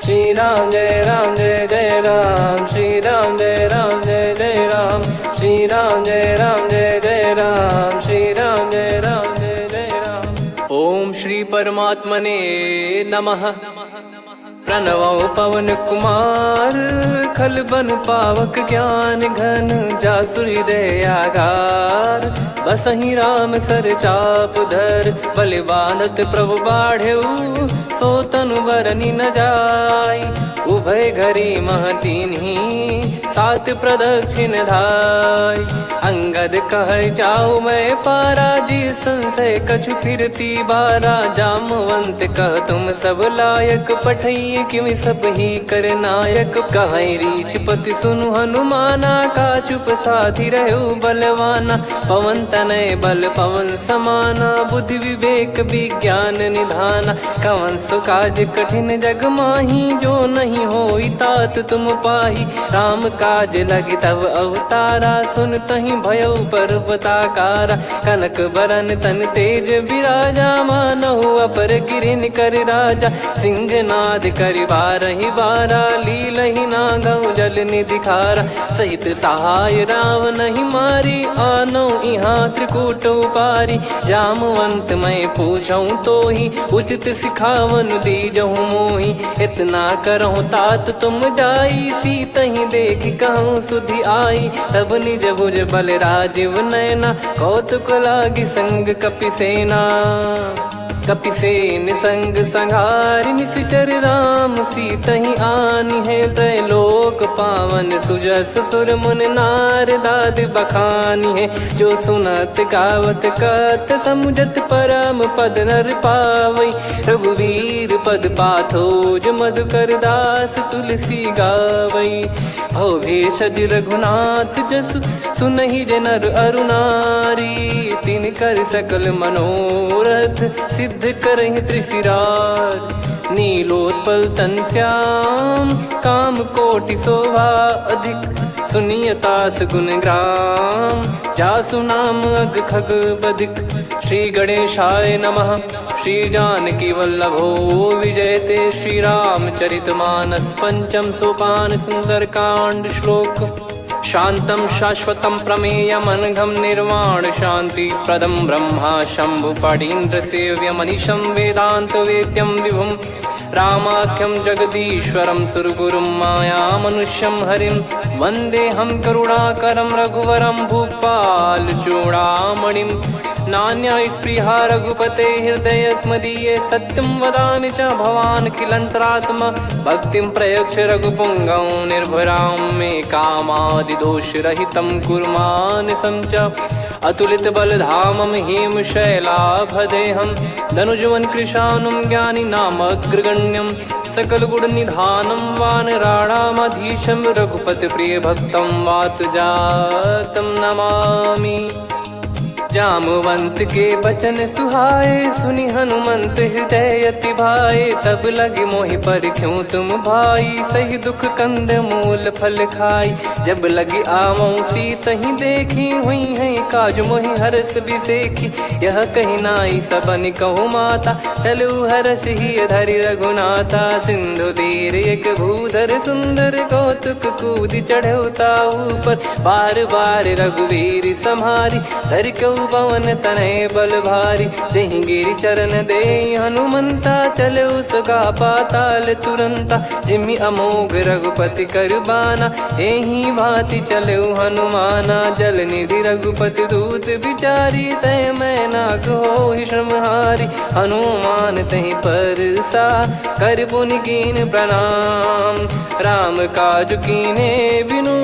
श्री राम जय जय राम, श्री राम जय जय राम, श्री राम जय जय राम, श्री राम जय जय राम। ओम श्री परमात्मने नमः। प्रणवो पवन कुमार, खल बन पावक ज्ञान घन, जासु हृदय आगार। बसहि राम सर चाप धर, बलि बांधत प्रभु बाढ़ेऊ, सो तनु बरनि न जाय। उभय घरी महतीन्ही, सात प्रदक्षिण धाय। अंगद कह जाऊ मैं पारा, जी संशय कछु फिरती बारा। जामवंत कह तुम सब लायक, पठई किमि सब ही कर नायक। कहीं रीछ पति सुनु हनुमाना, का चुप साधि रहु बलवाना। पवन तनय बल पवन समाना, बुद्धि विवेक विज्ञान निधाना। कवन सो काज कठिन जग माही, जो नहीं होई तात तुम पाही। राम काज लगी तब अवतारा, सुन तहि भयउ पर्वताकारा। कनक बरन तन तेज बिराजा, मानहु अपर गिरिन कर राजा। सिंहनाद करि बारहि बारा, लीलहि नागौ जल निधि खारा। सहित सहाय राम नहीं मारी, आनो इहाँ त्रिकूट उपारी। जामवंत मैं पूछऊँ तोहि, उचित सिखावन दीजहु मोहि। इतना करहु तात तुम जाई, सीतहि देख कहूँ सुधि आई। तब निज भुज बल राजीव नयना, कौतुक लागी संग कपिसेना। कपिसेन संग संघारि, निशिचर राम सीतहि आनी है। त्रैलोक पावन सुजस सुर मुन नार, दाद बखानी है। जो सुनत गावत कथ, समुझत परम पद नर पावई। रघुवीर पद पाथोज, मधुकर दास तुलसी गावई। भव भेषज रघुनाथ जसु, सुनहि जे नर अरु नारी। तिन कर सकल मनोरथ, सिद्ध करहि त्रिशिरार। नीलोत्पल तन श्याम, काम कोटि शोभा अधिक। सुनियतास गुण ग्राम, जासु नाम अग खग बदिक। श्री गणेशाय नमः। श्री जानकी वल्लभो विजयते, श्री रामचरित मानस। पंचम सोपान सुंदर कांड श्लोक। शांतं शाश्वतं प्रमेयमनघं, निर्वाण शांति प्रदं ब्रह्मा शंभु फणीन्द्र सेव्यमनिशं। वेदांत वेद्यं विभुं रामाख्यं जगदीश्वरं, सुरगुरुं माया मनुष्यं हरिं। वन्देऽहं करुणाकरं रघुवरं, भूपाल चूडामणिं। नान्या स्पृहा रघुपते हृदय स्मदीये, सत्यं वदामि च भवान् खिलन्तरात्मा। भक्तिं प्रयच्छ रघुपुङ्गं, निर्भरां मे कामादिदोषरहितं कुर्मानिसं च। अतुलित बलधामं हेमशैलाभदेहं, धनुजवन कृशानुं ज्ञानी नामग्रगण्यं। सकल गुण निधानं वानराणामधीशं, रघुपति प्रिय भक्तं वातजातं नमामि। जामवंत के बचन सुहाए, सुनि हनुमंत हृदय अति भाए। तब लगे मोहि पर क्यों तुम भाई, सही दुख कंद मूल फल खाई। जब लगे आवऊं सीतहि देखी, हुई है काज मोहि हरस बिसेखी। यह कही नाई सबन कहु माता, चलु हरष ही धरि रघुनाथा। सिंधु तीर एक भूधर सुंदर, कौतुक कूद चढ़ौता ऊपर। बार बार रघुवीर सम्हारी, धर कऊ पवन तनय बल भारी। जहि गिरि चरण दे हनुमंता, चले उसका पाताल तुरंता। जिमि अमोघ रघुपति कर बाना, एहि भांति चले हनुमाना। जल निधि रघुपति दूत बिचारी, तय मैं नाग होहि श्रमहारी। हनुमान तहि परसा, कर पुनि कीन प्रणाम। राम काज कीने बिनु,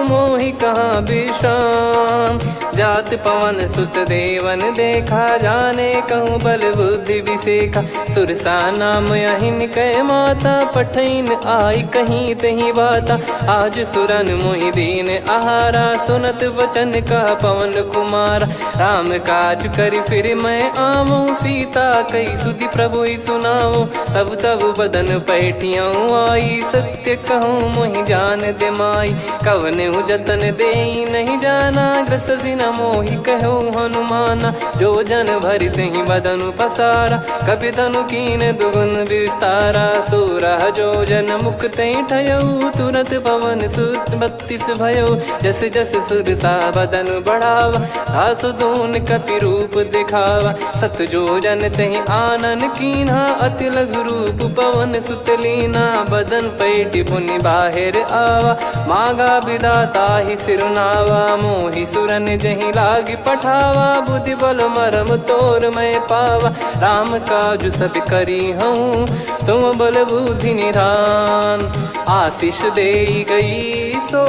मोहि कहाँ विश्राम। जात पवन सुत देवन देखा, जाने कहूँ बल बुद्धि विसेखा। सुरसा नाम अहिन कै माता, पठैन आई कहीं तही बाता। आज सुरन मोहि दीन आहारा, सुनत वचन कह पवन कुमारा। राम काज करि फिर मैं आवऊं, सीता कई सुधि प्रभु ही सुनाओ। तब तब बदन पैठियाँ आई, सत्य कहूँ मोहि जान दे माई। कवने जतन दे नहीं जाना, ग्रसि न मोहि कहो हनुमाना। जो जन भरि तेहि बदनु पसारा, कपि तनु कीन दुगुन विस्तारा। सोरह जो जन मुख तेहि ठयऊ, तुरत पवन सुत 32 भयऊ। जस जस सुरसा बदन बढ़ावा, आसु दून कपि रूप दिखावा। सत जो जन तेहि आनन कीन्हा, अति लघु रूप पवन सुत लीना। बदन पैटि पुनि बाहिर आवा, मागा विधाता ही सिरुनावा। मोहि सुरन जहि लागी पठावा, बुद्धि बल मरम तोर मैं पावा। राम काजु सब करी हूँ, तुम बल बुद्धि निधान। आशीष देई गई सो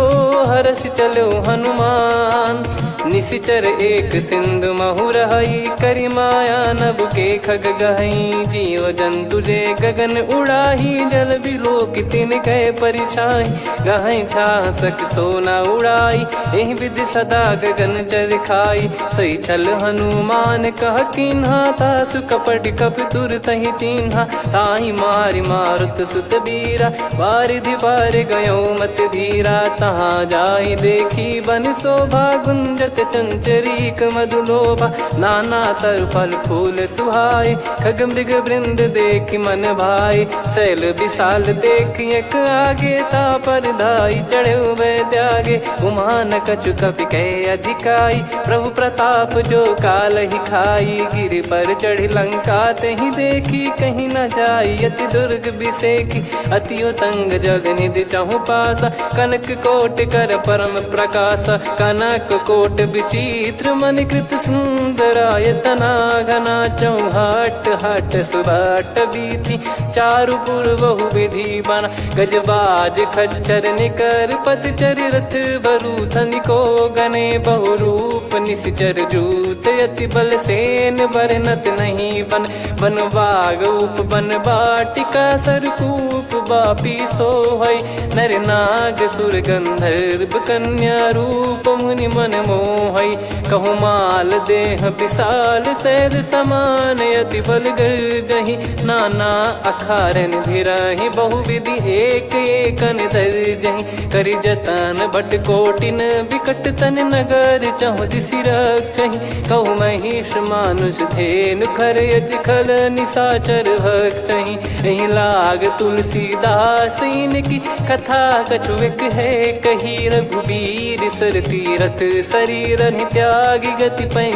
हर्ष चलो हनुमान। निशिचर एक सिंधु महु रहई, करी माया नभ के खग गहई। जीव जंतु जे गगन उड़ाही, जल बिलोक तिन कह परिछाई। गहई छासक सोना उड़ाई, एहि विधि सदा गगन चर खाई। सही छल हनुमान कह कीन्हा, तासु कपट कप तुर तहि चिन्हा। ताहि मारि मारुत सुत बीरा, वारिधि पार गयो मत धीरा। तहाँ जाई देखी बन शोभा, गुंजत चंचरीक मधुलोभा। नाना तर फल फूल सुहाए, खग मृग वृंद देख मन भाई। शैल विशाल देख एक आगे, तापर धाई चढ़े वै त्यागे। उमान कछु कपि कह अधिकाई, प्रभु प्रताप जो काल ही खाई। गिर पर चढ़ी लंका तेहि देखी, कहीं न जाई अति दुर्ग बिसेकी। अति उतंग जग निधि चहु पासा, कनक कोट कर परम प्रकाश। कनक कोट विचित्र मन कृत सुंदरायतना। घना चौहाट हाट सुबाट बीती, चारु पुर बहु विधि बना। गजबाज खच्चर निकर पतचर, रथ बरु धनिको गने। बहु रूप निशिचर जूत, अति बल सेन बरनत नहीं बन। बन बाग उप बन बाटिका, सरकूप बापी सोहई। नर नाग सुर गंधर्व कन्या, रूप मुनि मन मोहई। कहु माल देह विशाल, शैल समान अति बल गर्जहि। नाना अखारन भिरहि, बहु विधि एक एकन दर्जहि। करि जतन बट कोटिन, बिकट तन नगर चहु दिसि रक्षहि। कहु महिष मानुष धेनु, खर यज खल निशाचर भक्षहि। एहि लाग तुलसीदास इनकी, कथा कछु एक है कही। रघुबीर सर तीरथ शरीर, त्यागी गति पै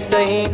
सही।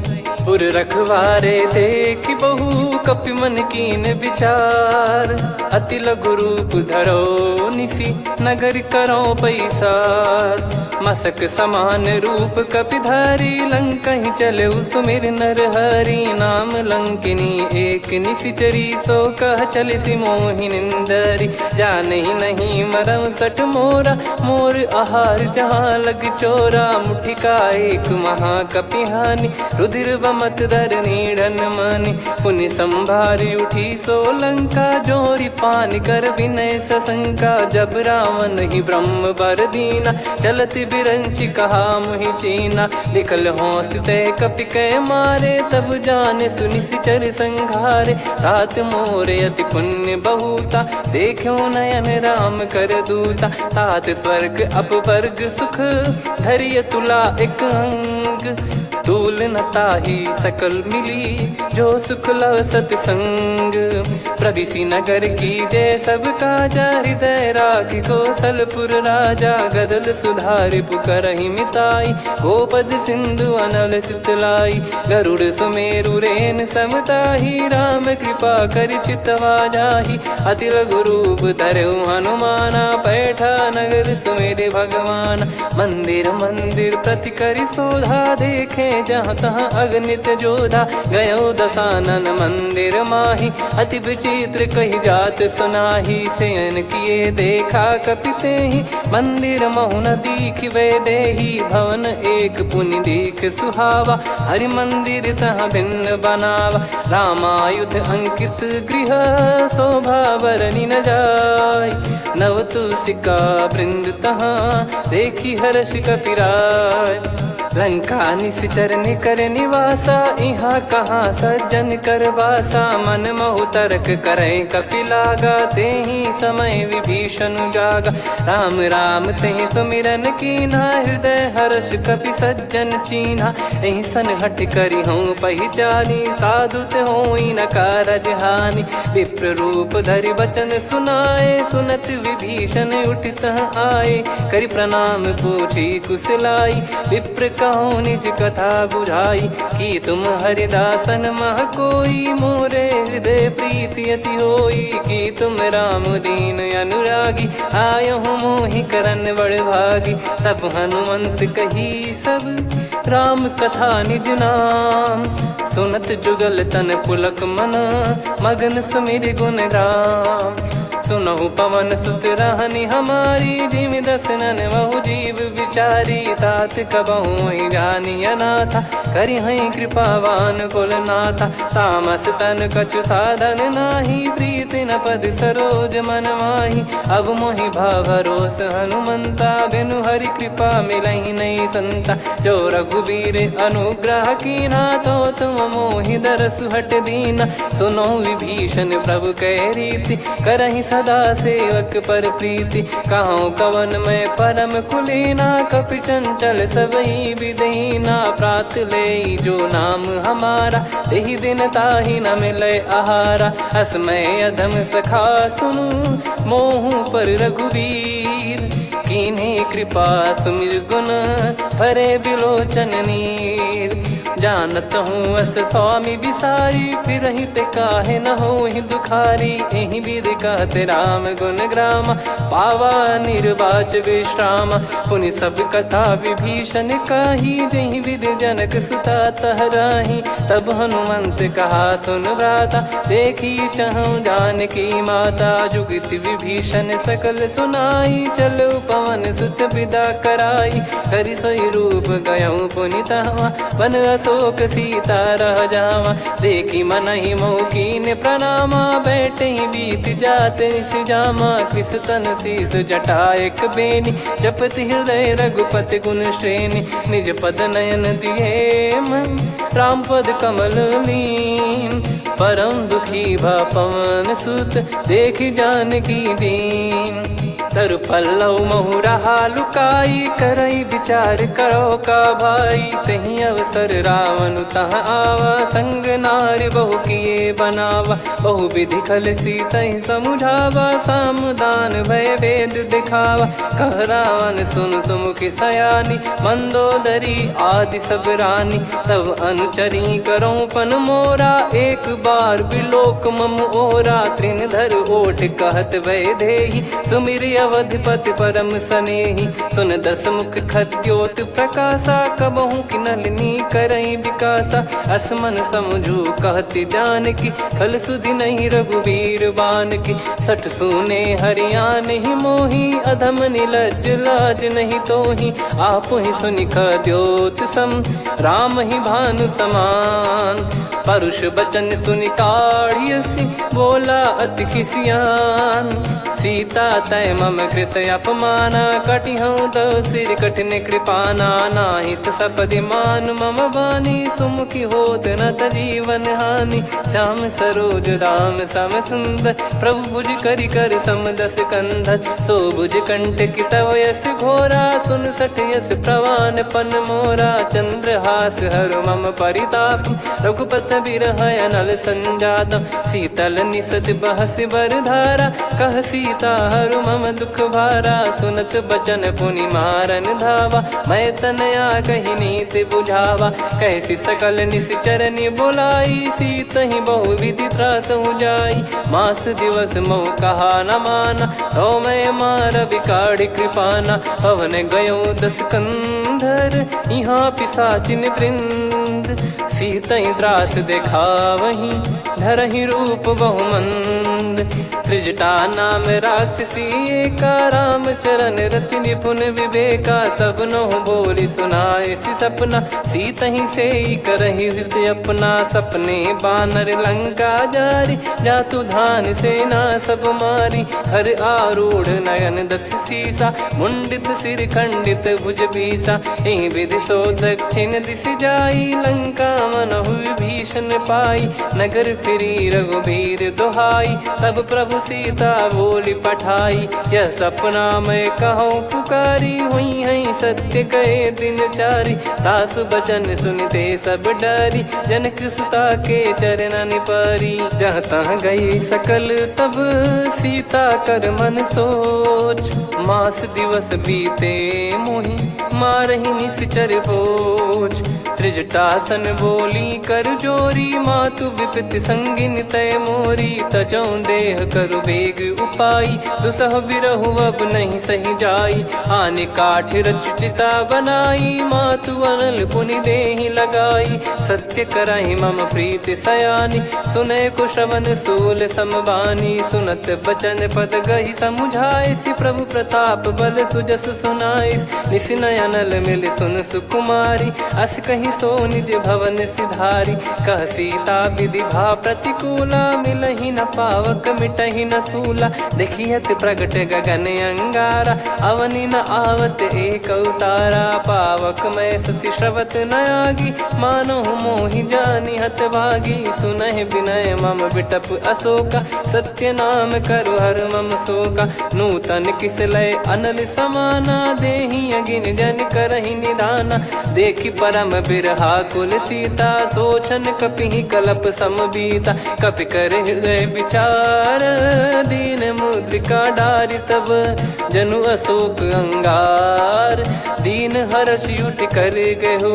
पुर रखवारे देख बहु, कपि मन कीन विचार। अति लघु रूप धरो निसी, नगर करो पैसार। मसक समान रूप कपि धारी, लंकहि चले सुमिर नर हरि। नाम लंकिनी एक निशिचरी, सो कह चलिसि मोहि निंदरी। जानहि नहीं मरम सठ मोरा, मोर आहार जहाँ लग चोरा। मुठिका एक महाकपिहानि, रुधिर बमत धरनी ढन मानि। पुनि संभारी उठी सो लंका, जोरी पान कर विनय सशंका। जब रावण ही ब्रह्म बर दीना, चलत बिरंचि कहा मुहि चीना। लिखल होंस ते कपि कै मारे, तब जाने सुनि सिचर संघारे। तात मोरे अति पुण्य बहुता, देखो नयन राम कर दूता। तात स्वर्ग अपवर्ग सुख, धरिय तुला एक अंग। तूल न ताहि सकल मिली, जो सुख लव सतसंग। प्रविशि नगर की जय सब काजा, हृदय राखि कौशलपुर राजा। गदल सुधारि पुकरहि मिताई, गोपद सिंधु अनल सितलाई। गरुड़ सुमेरु रेन समताहि, राम कृपा करि चितवा जाहि। अति लघु रूप धरऊ हनुमाना, पैठा नगर सुमेरे भगवान। मंदिर मंदिर प्रति करि शोधा, देखे जहाँ तहाँ अगणित जोधा। गयो दशानन मंदिर माही, अति विचित्र कही जात सुनाही। शयन किए देखा कपि तेहि, मंदिर महु न दीख वे देही। भवन एक पुनि दीख सुहावा, हरि मंदिर तहाँ भिन्न बनावा। रामायुध अंकित गृह, शोभा बरनि न जाय। नव तुलसी का वृंद तहाँ, देखी हर्ष कपिराय। लंका निश्चर निकर निवासा, इहाँ कहाँ सज्जन कर वासा। मन महु तर्क करे कपिलागा, तेहि समय विभीषण जागा। राम राम तेहि सुमिरन कीन्हा, हृदय हर्ष कपि सज्जन चीन्हा। एहि सन हट करि हूँ पहिचानी, साधु ते होई न कारज हानि। विप्र रूप धरि वचन सुनाए, सुनत विभीषण उठित आए। करि प्रणाम पूछी कुशलाई, विप्र कहो निज कथा बुझाई। कि तुम हरिदासन मह कोई, मोरे हृदय प्रीति अति होई। कि तुम राम दीन अनुरागी, आयहु मोहि करन बड़ भागी। तब हनुमंत कही सब राम कथा निज नाम, सुनत जुगल तन पुलक मना, मगन सुमिर गुण राम। सुनहु पवन सुत रहनी हमारी, जिमि दसनन महु जीव विचारी। तात कबहु ही जानी अनाथा, करि हई कृपावान कुल नाथा। तामस तन कछु साधन नाही, प्रीति न पद सरोज मन माही। अब मोहि भाव भरोस हनुमंता, बिनु हरि कृपा मिलहि नहीं संता। जो रघुबीर अनुग्रह कीन्हा, तो तुम मोहि दरसु हट दीना। सुनो विभीषण प्रभु कह रीति, करहि सदा सेवक पर प्रीति। कहूँ कवन में परम कुलीना, कपि चंचल सबही विदहीना। प्रात ले जो नाम हमारा, तेहि दिन ताहि न मिले आहारा। असमय अधम सखा सुनु, मोहु पर रघुवीर। कीन्ही कृपा सुमिर गुण, भरे बिलोचन नीर। जानत हूँ अस स्वामी बिसारी, फिरहि ते काहे न होहि दुखारी। एहि विधि कहते राम गुण ग्राम, पावा निर्वाच विश्राम। पुनि सब कथा विभीषण काही, जहि विधि जनक सुता तहराही। तब हनुमंत कहा सुन भ्राता, देखी चहु जानकी माता। जुगति विभीषण सकल सुनाई, चलो पवन सुत विदा कराई। करि सोई रूप गयऊँ पुनि तहवा, वन अशोक सीता रह जावा। देखी मनहि मोह कीन्ह प्रणामा, बैठे ही बीत जात निस जामा। कृस तन शीस जटा एक बेनी, जपति हृदय रघुपति गुण श्रेणी। निज पद नयन दिए मन, राम पद कमल लीन। परम दुखी भा पवन सुत, देखि जानकी दीन। तरु पल्लव महु रहा लुकाई, करई विचार करो का भाई। तहि अवसर रावण तह आवा, संग नारी बहु किए बनावा। बहु विधि खल सीतहि समुझावा, सामदान भय वेद दिखावा। कह रावण सुन सुमुखि सयानी, मंदोदरी आदि सब रानी। तब अनुचरी करो पन मोरा, एक बार बिलोक मम ओरा। तृण धर ओठ कहत भय देहि, सुमिर अवधिपति परम सनेहि। सुन दस मुख खद्योत प्रकाशा, कबहु कि नलिनी करई विकासा। असमन समझू कहति जानकी, खल सुधि नहीं रघुवीर बानकी। सठ सुने हरियाण ही मोही, अधम निलज्ज लाज नहीं तोही। आप ही सुनि खद्योत सम, राम ही भानु समान। परुष बचन सुनि काढ़ियसि, बोला अति किसियान। सीता तय मम कृत अपमाना, कटिहऊँ तव सिर कठिन कृपाना। नाहित सपदि मान मम बानी, सुमुखी होत न जीवन हानि। श्याम सरोज राम सम सुंदर, प्रभु भुज करि कर सम दस कंधर। सो भुज कंठ की तव यस घोरा, सुन सठ यस प्रवान पन मोरा। चंद्रहास हर मम परिताप, रघुपत बिरह अनल संजातम। शीतल निसत बहस बर धारा, कह सीता हरु मम दुख भारा। सुनत बचन पुनि मारन धावा, मैं तनया कहि नीति बुझावा। कैसी सकल निश्चरनि बुलाई, सीतहि बहु विधि त्रासहु जाई। मास दिवस मोह कहा न माना, तो मैं मार बिकाढ़ि कृपाना। पवन गयो दस कंधर, यहाँ पिशाचिन वृंद। मंद, सीतई त्रास देखावहीं धरहि रूप बहुमंद। त्रिजटा नाम राक्षसी एका, राम चरण रति निपुण विवेका। सबनो बोली सुनाए सि सपना, सीतहि से करहि हृद अपना। सपने बानर लंका जारी, जातु धान सेना सब मारी। हर आरूढ़ नयन दक्ष सीसा, मुंडित सिर खंडित भुज बीसा। एहि विधि सो दक्षिण दिश जाई, लंका मनहु विभीषण पाई। नगर फिरी रघुबीर दुहाई, तब प्रभु सीता बोली पठाई। यह सपना मैं कहूँ पुकारी, हुई है सत्य कहे दिन चारी। दास बचन सुनते सब डरी, जनक सुता के चरण परी। जहाँ तहाँ गई सकल तब सीता कर मन सोच। मास दिवस बीते मोहि मारहि निश्चर बोझ। त्रिजटासन बोली कर जोरी, मातु विपत्ति संगिन तय मोरी। तजौ देह करु बेग उपाई, दुसह बिरहु अब नहीं सही जाई। आने काठ रचिता बनाई, मातु अनल पुनि देहि लगाई। सत्य करहि मम प्रीति सयानी, सुनय को श्रवण सूल समबानी। सुनत बचन पद गहि समुझाए, सि प्रभु प्रताप बल सुजस सुनाइस। निस नयनल मिल सुन सुकुमारी, अस कहि सो निज भवन सिधारी। कह सीता विधि भा प्रतिकूला, मिलहि न पावक मिटहि न सूला। देखियत प्रगट गगन अंगारा, अवनि न आवत एक अवतारा। पावक मैं शशि श्रवत न आगी, मानो मोहि जानि हत भागी। सुनहि विनय मम बिटप अशोका, सत्य नाम करु हर मम शोका। नूतन किस लय अनल समाना, देहि अगिन जन करहि निदाना। देखि परम बिरहा कुल सीता, सोचन कपिहि कलप समबीता। कपि कर हृदय विचार, दीन मुद्रिका डारि तब जनु अशोक अंगार। दीन हर्ष उठ कर गहु,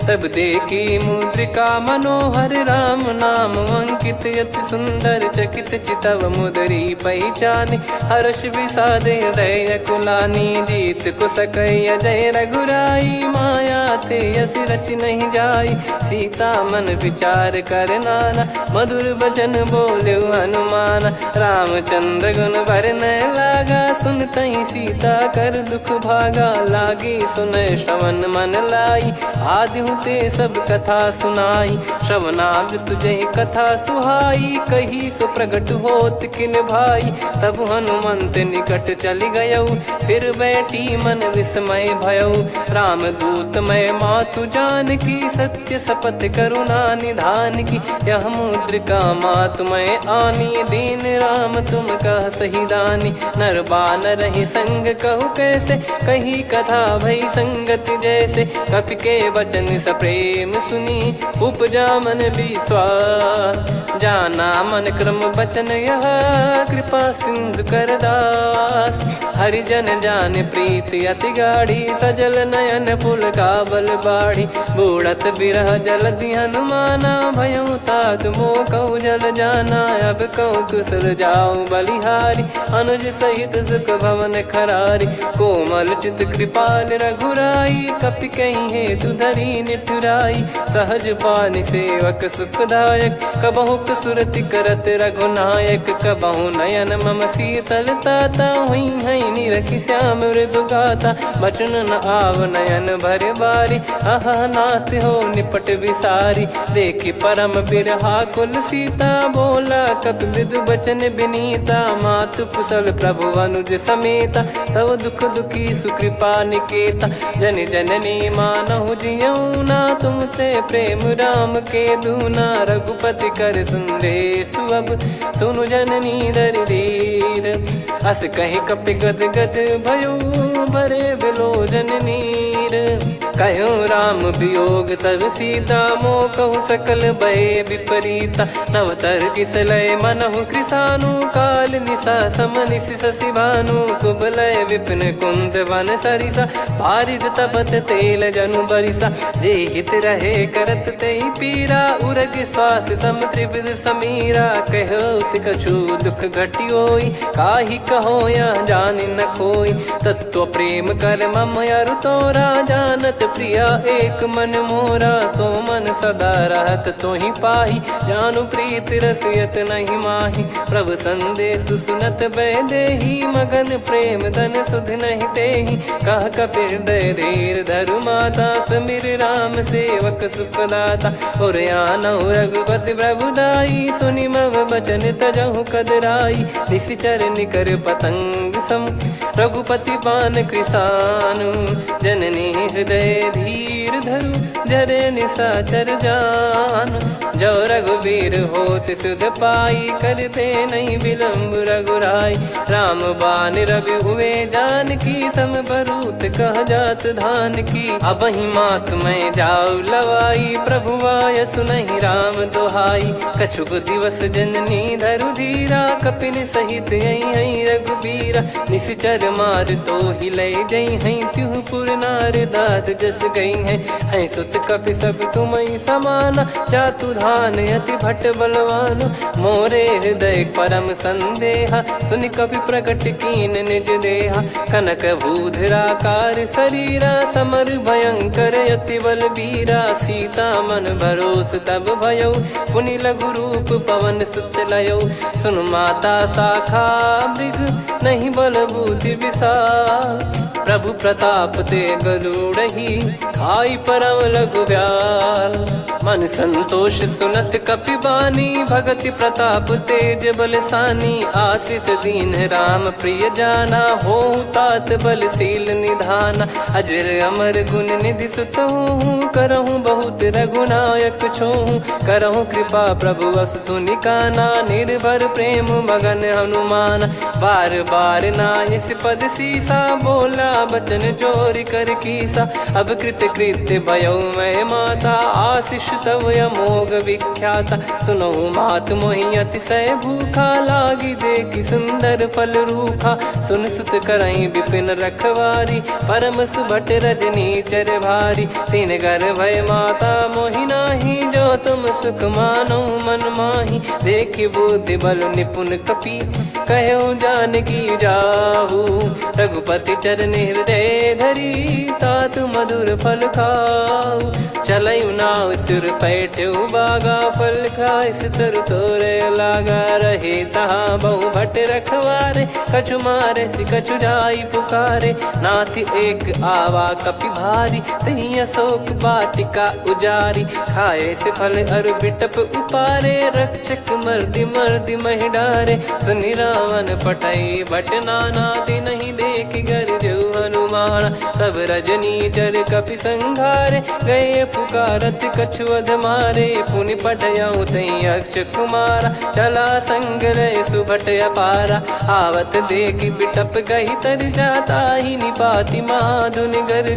तब देखी मुद्रिका मनोहर। राम नाम अंकित अति सुंदर, चकित चितव मुदरी पहचान। हर्ष विषाद हृदय कुलानी, जीत को सकय जय रघुराई। माया थे यस रच नहीं जाई, सीता मन विचार कर नाना। मधुर बचन बोले हनुमान, रामचंद्र गुण बरनै लागा। सुनतहि सीता कर दुख भागा, लागी सुनय श्रवण मन लाई। आदि ते सब कथा सुनाई, श्रवणामृत जय कथा सुहाई। कही सो प्रगट होत किन भाई, तब हनुमंत निकट चली गयौ। फिर बैठी मन विस्मय भयौ, राम दूत मैं मातु जानकी। सत्य शपथ करुणा निधान की, यह मुद्रिका मातु मैं आनी। दीन राम तुम कह सही दानी, नर बानर ही संग कहु कैसे। कही कथा भई संगति जैसे, कपि के वचन सप्रेम सुनी। उपजा मन विश्वास, जाना मन क्रम बचन यह। कृपा सिंधु कर दास, हरिजन जान प्रीति अति गाढ़ी। सजल नयन पुल का बल बाढ़ी, बूढ़त बिरह जल दी हनुमाना। भयउ तात मोह कहु जल जाना, अब कहु कुशल जाऊं बलिहारी। अनुज सहित सुख भवन खरारी, कोमल चित कृपाल रघुराई। कपि कहीं हेतु धरी निठुराई, सहज पानि सेवक सुखदायक। कबहु सुरति करत रघुनायक, कबहु नयन मम शीतल ताता। हुई है निरखि श्याम मृदु गाता, बचन न आव नयन भर बारी। आहा नाथ हो निपट विसारी, देखि परम बिरहा कुल सीता। बोला कपि मृदु बचन बिनीता, मातु कुशल प्रभु अनुज समेता। तव दुख दुखी सुकृपा निकेता, जन जननी मानहु जियऊ ना। तुम ते प्रेम राम के दूना, रघुपति कर संदेश अब सुनु जननी दर धीर। अस कहि कपि गद गद भयो, भरे बिलोचन नीर। कहो राम वियोग तब सीता, मोह कहु सकल भय विपरीता। नवतर किसलय मनहु कृसानु, काल निशा समनिशि शशि भानु। कुबलय विपिन कुंद वन सरिसा, पारिद तपत तेल जनु बरिसा। जे हित रहे करत तेहि पीरा, उरग श्वास सम त्रिविध समीरा। कहो कछु दुख घटियोई, काहि कहो या जान न कोई। तत्व प्रेम कर मम अरु तोरा, जानत प्रिया एक मन मोरा। सो मन सदा रहत तो ही पाही, जानु प्रीत रसियत नहीं माही। प्रभु संदेश सुनत बैदेही, मगन प्रेम धन सुध नहीं तेही। कह कपिर दय धीर धरु माता, समिर राम सेवक सुखदाता। और आनौ रघुपति प्रभुदाई, सुनि मव बचन तजहु कदराई। निशिचर निकर पतंग सम, रघुपति पान कृसानु। जननी हृदय धीर धरु, जरे निशाचर जान। जो रघुवीर होत सुध पाई, करते नहीं विलम्ब रघुराई। राम बान रवि हुए जानकी, तम बरूत कह जात धान की। अब ही मात मैं जाऊ लवाई, प्रभु आय सुनहि राम दोहाई। कछुक दिवस जननी धरु धीरा, कपिन सहित यही रघुबीरा। निशिचर मार तो ही ले जई हैं, त्युह पुर नार दाद जस गई हैं। सुत कपि सब तुमहि समाना, जातु धान अति भट बलवान। मोरे हृदय परम संदेहा, सुनि कपि प्रकट कीन निज देहा। कनक भूधराकार शरीरा, समर भयंकर अति बलबीरा। सीता मन भरोस तब भयउ, पुनि लघु रूप पवन सुत लयौ। सुन माता शाखा मृग, नहीं बल बुद्धि विशाल। प्रभु प्रताप ते गरुड़हि, खाई परम लघु ब्याल। मन संतोष सुनत कपि बानी, भगति प्रताप तेज बलसानी। आशीष दीन राम प्रिय जाना, होहु तात बलशील निधाना। अजर अमर गुण निधि सुतहु, करहु बहुत रघुनायक छोहु। करहु कृपा प्रभु असु सुनि काना, निर्भर प्रेम मगन हनुमान। बार बार नायस पद सीसा, बोला बचन चोरी कर कीसा। अब कृत कृत्य भयउ मैं माता, आशीष तव अमोघ विख्याता। सुनहु मात मोहि अतिशय भूखा, लागी देखि सुंदर फल रूखा। सुन सुत करहि विपिन रखवारी, परम सुभट रजनी चर भारी। तीन घर भय माता मोहि नाही, जो तुम सुख मानो मन माही। देखि बुद्धि बल निपुण कपि, कहु जानकी जाहु। रघुपति चरण हृदय धरी, तात मधुर फल खाऊ। चलयु नाव सुर पैठ्यु बागा, फल खाइस तरु तोरे लागा। रहे तहाँ बहु भट रखवारे, कछु मारे सि कछु जाई पुकारे। नाथ एक आवा कपि भारी, तही अशोक वाटिका उजारी। खाए से फल अरु बिटप उपारे, रक्षक मर्दि मर्दि महि डारे। सुनि रावण पटई भट नाना, तिनहि देखि गरजु हनुमान। तब रजनी चर कपि संघारे, गए पुकारत कछु अध मारे। पुनि पठयउ तई अक्ष कुमारा, चला संग रहे सुभट अपारा। आवत देखि बिटप गही तर जाता, ही निपाति महाधुनि गर